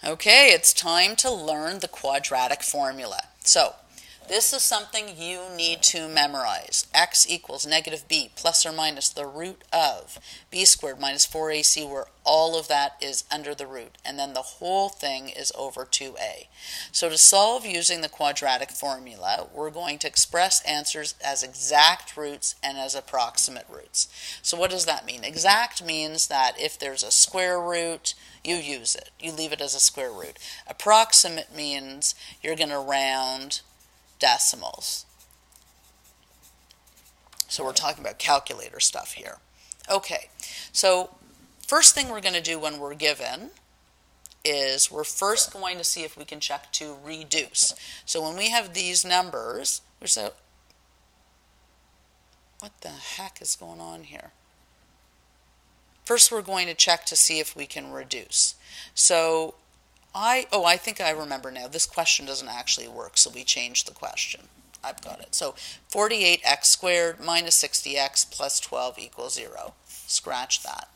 Okay, it's time to learn the quadratic formula. So, this is something you need to memorize. X equals negative b plus or minus the root of b squared minus 4ac, where all of that is under the root, and then the whole thing is over 2a. So to solve using the quadratic formula, we're going to express answers as exact roots and as approximate roots. So what does that mean? Exact means that if there's a square root, you use it. You leave it as a square root. Approximate means you're going to round decimals. So we're talking about calculator stuff here. Okay, so first thing we're going to do when we're given is we're first going to see if we can check to reduce. So when we have these numbers, what the heck is going on here? First we're going to check to see if we can reduce. So I think I remember now. This question doesn't actually work, so we changed the question. I've got it. So 48x squared minus 60x plus 12 equals 0. Scratch that.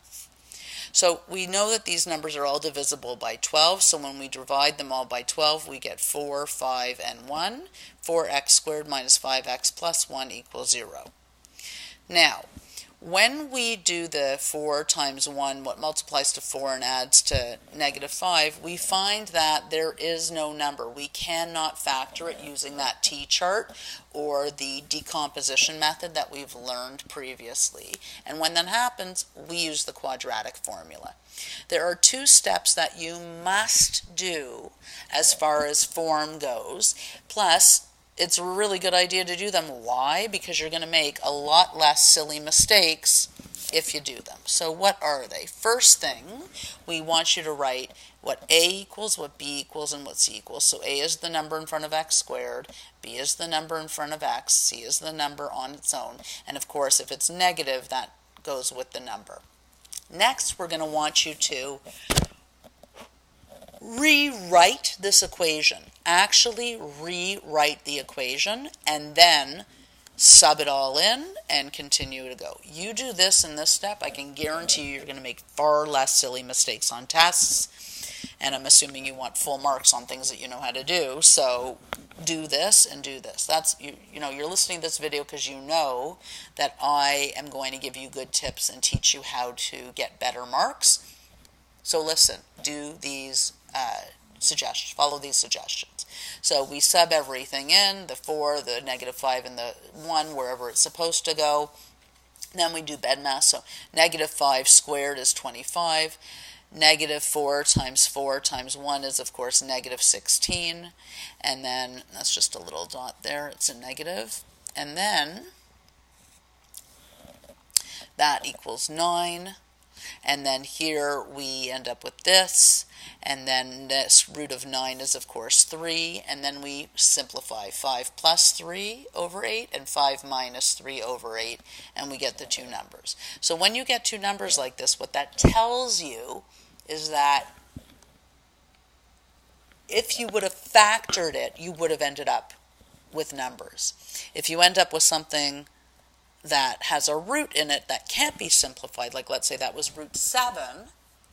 So we know that these numbers are all divisible by 12, so when we divide them all by 12, we get 4, 5, and 1. 4x squared minus 5x plus 1 equals 0. Now, when we do the 4 times 1, what multiplies to 4 and adds to negative 5, we find that there is no number. We cannot factor it using that t-chart or the decomposition method that we've learned previously. And when that happens, we use the quadratic formula. There are two steps that you must do as far as form goes, plus it's a really good idea to do them. Why? Because you're going to make a lot less silly mistakes if you do them. So what are they? First thing, we want you to write what a equals, what b equals, and what c equals. So a is the number in front of x squared, b is the number in front of x, c is the number on its own, and of course if it's negative, that goes with the number. Next, we're going to want you to rewrite this equation. Actually rewrite the equation and then sub it all in and continue to go. You do this in this step, I can guarantee you're going to make far less silly mistakes on tests, and I'm assuming you want full marks on things that you know how to do, so do this and do this. That's you're listening to this video because you know that I am going to give you good tips and teach you how to get better marks. So listen, do these suggestions, follow these suggestions. So we sub everything in, the 4, the negative 5, and the 1, wherever it's supposed to go. Then we do BEDMAS, so negative 5 squared is 25. Negative 4 times 1 is, of course, negative 16. And then, that's just a little dot there, it's a negative. And then, that equals 9. And then here we end up with this, and then this root of 9 is of course 3, and then we simplify 5 plus 3 over 8 and 5 minus 3 over 8, and we get the two numbers. So when you get two numbers like this, what that tells you is that if you would have factored it, you would have ended up with numbers. If you end up with something that has a root in it that can't be simplified, like let's say that was root 7,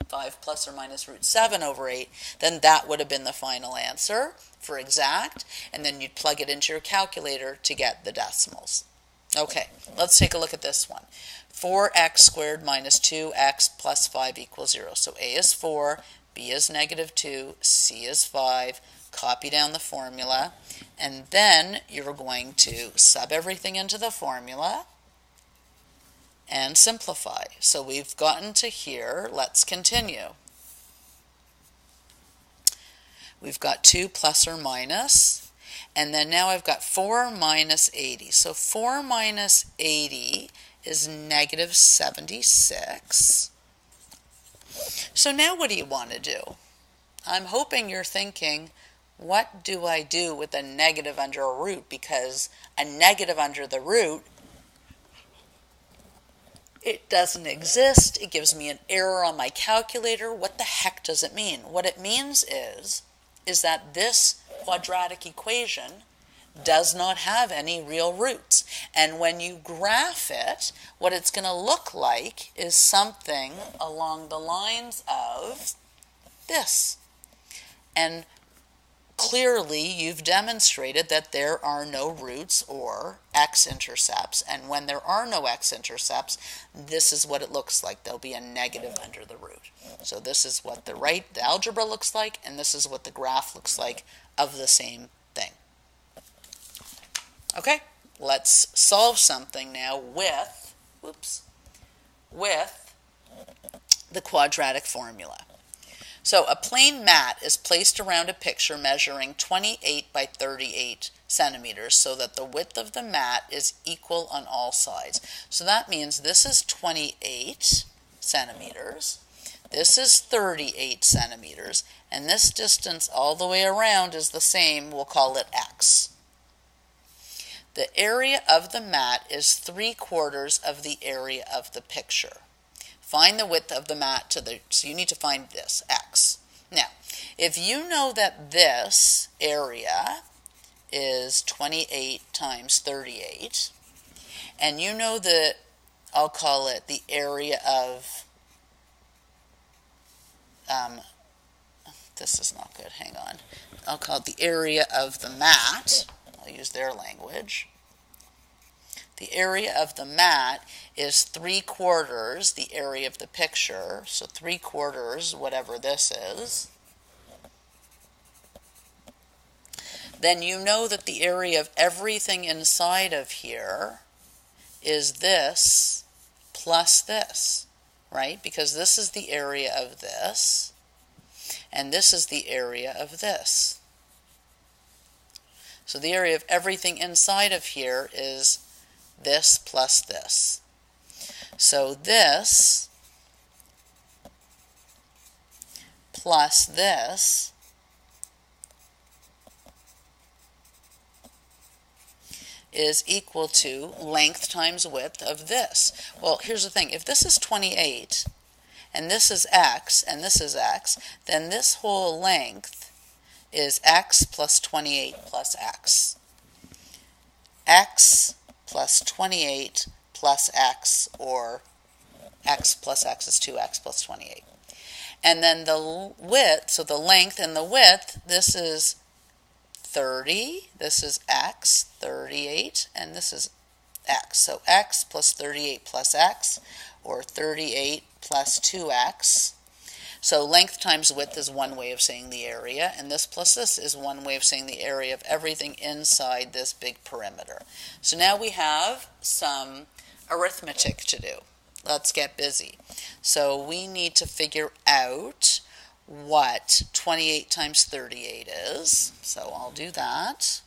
5 plus or minus root 7 over 8, then that would have been the final answer for exact, and then you'd plug it into your calculator to get the decimals. Okay, let's take a look at this one. 4x squared minus 2x plus 5 equals 0. So a is 4, b is negative 2, c is 5. Copy down the formula, and then you're going to sub everything into the formula and simplify. So we've gotten to here. Let's continue. We've got 2 plus or minus, and then now I've got 4 minus 80. So 4 minus 80 is negative 76. So now what do you want to do? I'm hoping you're thinking, what do I do with a negative under a root? Because a negative under the root, it doesn't exist. It gives me an error on my calculator. What the heck does it mean? What it means is that this quadratic equation does not have any real roots. And when you graph it, what it's going to look like is something along the lines of this. And clearly, you've demonstrated that there are no roots or x-intercepts, and when there are no x-intercepts, this is what it looks like. There'll be a negative under the root. So this is what the algebra looks like, and this is what the graph looks like of the same thing. Okay, let's solve something now with the quadratic formula. So a plain mat is placed around a picture measuring 28 by 38 centimeters so that the width of the mat is equal on all sides. So that means this is 28 centimeters, this is 38 centimeters, and this distance all the way around is the same. We'll call it x. The area of the mat is 3/4 of the area of the picture. Find the width of the mat so you need to find this, x. Now, if you know that this area is 28 times 38, and you know that, I'll call it the area of, this is not good, hang on. I'll call it the area of the mat. I'll use their language. The area of the mat is 3/4 the area of the picture, so 3/4 whatever this is. Then you know that the area of everything inside of here is this plus this, right? Because this is the area of this, and this is the area of this. So the area of everything inside of here is this plus this. So this plus this is equal to length times width of this. Well, here's the thing. If this is 28 and this is x and this is x, then this whole length is x plus 28 plus x. X plus 28 plus x, or x plus x is 2x plus 28. And then the width, so the length and the width, this is 30, this is x, 38, and this is x. So x plus 38 plus x, or 38 plus 2x. So length times width is one way of saying the area, and this plus this is one way of saying the area of everything inside this big perimeter. So now we have some arithmetic to do. Let's get busy. So we need to figure out what 28 times 38 is. So I'll do that.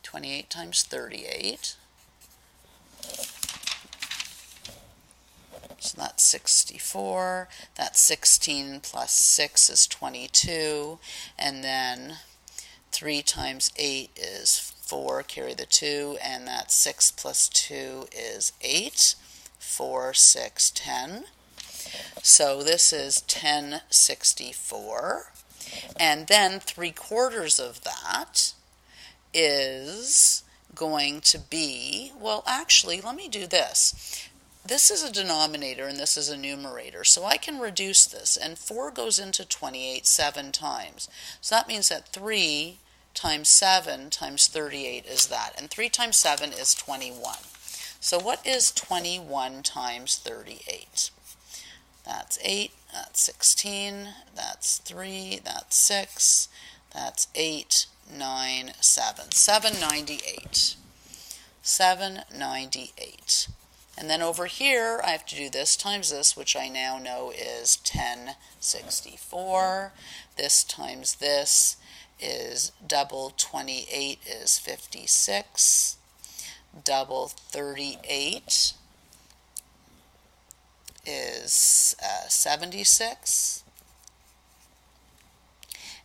28 times 38. So that's 64, that's 16 plus 6 is 22, and then 3 times 8 is 4, carry the 2, and that's 6 plus 2 is 8, 4, 6, 10. So this is 1064, and then 3/4 of that is going to be, well actually let me do this. This is a denominator and this is a numerator, so I can reduce this, and 4 goes into 28 7 times. So that means that 3 times 7 times 38 is that, and 3 times 7 is 21. So what is 21 times 38? That's 8, that's 16, that's 3, that's 6, that's 8, 9, 7. 798. 798. And then over here, I have to do this times this, which I now know is 1064. This times this is double 28 is 56. Double 38 is 76.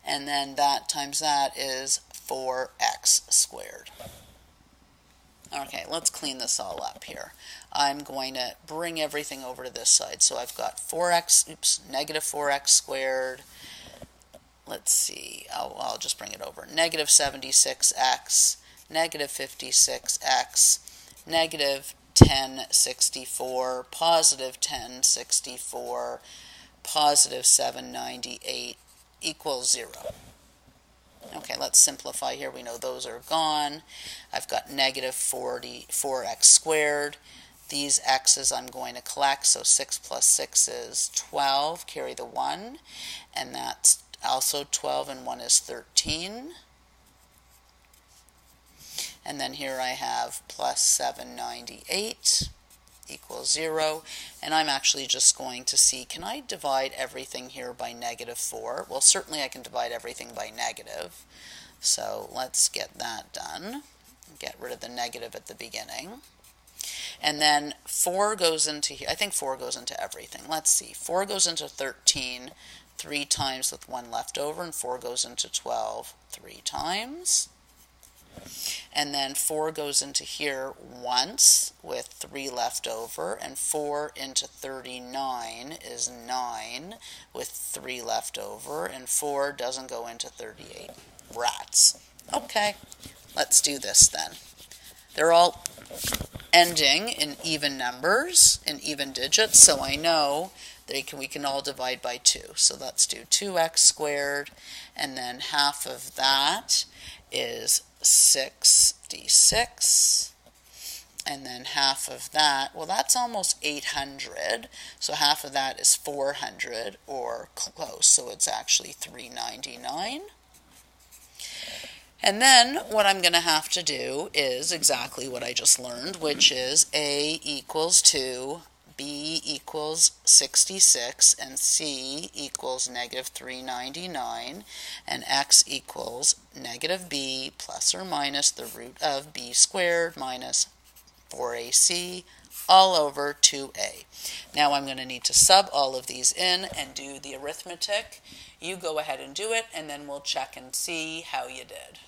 And then that times that is 4x squared. Okay, let's clean this all up here. I'm going to bring everything over to this side. So I've got negative 4x squared. Let's see, I'll just bring it over. Negative 76x, negative 56x, negative 1064, positive 1064, positive 798, equals 0. Okay, let's simplify here. We know those are gone. I've got negative 4x squared. These x's I'm going to collect, so 6 plus 6 is 12, carry the 1, and that's also 12, and 1 is 13. And then here I have plus 798 equals 0, and I'm actually just going to see, can I divide everything here by negative 4? Well, certainly I can divide everything by negative, so let's get that done. Get rid of the negative at the beginning. And then 4 goes into here. I think 4 goes into everything. Let's see. 4 goes into 13 3 times with 1 left over, and 4 goes into 12 3 times. And then 4 goes into here once with 3 left over, and 4 into 39 is 9 with 3 left over, and 4 doesn't go into 38. Rats. Okay, let's do this then. They're all ending in even numbers, in even digits, so I know we can all divide by 2. So let's do 2x squared, and then half of that is 66, and then half of that, well, that's almost 800, so half of that is 400, or close, so it's actually 399. And then what I'm going to have to do is exactly what I just learned, which is A equals 2, B equals 66, and C equals negative 399, and X equals negative B plus or minus the root of B squared minus 4AC all over 2A. Now I'm going to need to sub all of these in and do the arithmetic. You go ahead and do it, and then we'll check and see how you did.